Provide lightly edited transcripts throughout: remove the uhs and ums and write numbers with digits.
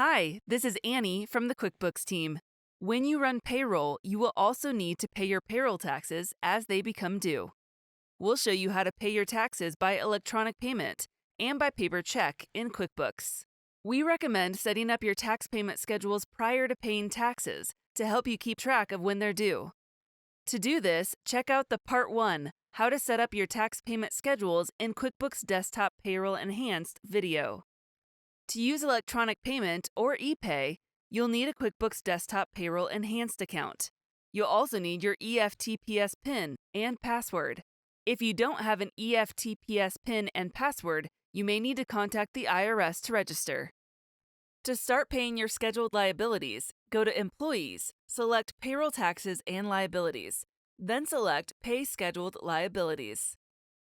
Hi, this is Annie from the QuickBooks team. When you run payroll, you will also need to pay your payroll taxes as they become due. We'll show you how to pay your taxes by electronic payment and by paper check in QuickBooks. We recommend setting up your tax payment schedules prior to paying taxes to help you keep track of when they're due. To do this, check out the Part 1, How to Set Up Your Tax Payment Schedules in QuickBooks Desktop Payroll Enhanced video. To use electronic payment or Epay, you'll need a QuickBooks Desktop Payroll Enhanced account. You'll also need your EFTPS PIN and password. If you don't have an EFTPS PIN and password, you may need to contact the IRS to register. To start paying your scheduled liabilities, go to Employees, select Payroll Taxes and Liabilities, then select Pay Scheduled Liabilities.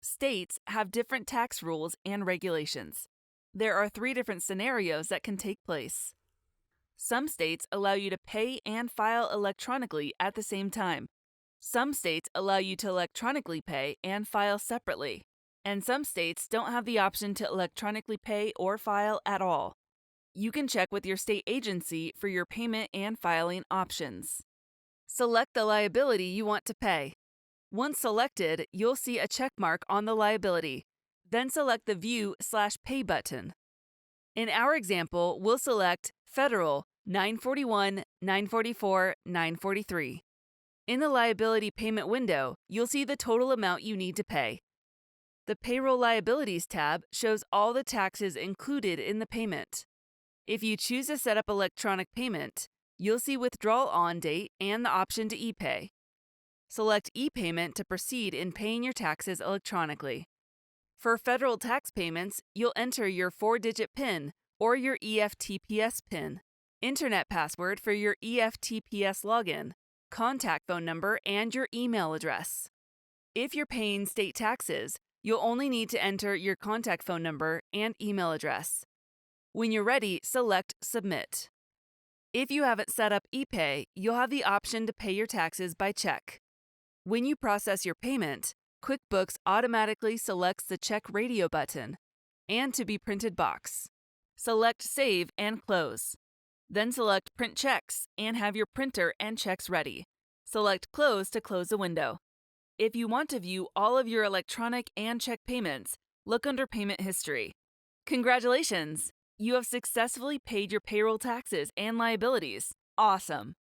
States have different tax rules and regulations. There are 3 different scenarios that can take place. Some states allow you to pay and file electronically at the same time. Some states allow you to electronically pay and file separately. And some states don't have the option to electronically pay or file at all. You can check with your state agency for your payment and filing options. Select the liability you want to pay. Once selected, you'll see a check mark on the liability. Then select the View/Pay button. In our example, we'll select Federal 941, 944, 943. In the liability payment window, you'll see the total amount you need to pay. The Payroll Liabilities tab shows all the taxes included in the payment. If you choose to set up electronic payment, you'll see withdrawal on date and the option to Epay. Select ePayment to proceed in paying your taxes electronically. For federal tax payments, you'll enter your 4-digit PIN or your EFTPS PIN, internet password for your EFTPS login, contact phone number, and your email address. If you're paying state taxes, you'll only need to enter your contact phone number and email address. When you're ready, select Submit. If you haven't set up Epay, you'll have the option to pay your taxes by check. When you process your payment, QuickBooks automatically selects the Check Radio button and To Be Printed box. Select Save and Close. Then select Print Checks and have your printer and checks ready. Select Close to close the window. If you want to view all of your electronic and check payments, look under Payment History. Congratulations! You have successfully paid your payroll taxes and liabilities. Awesome!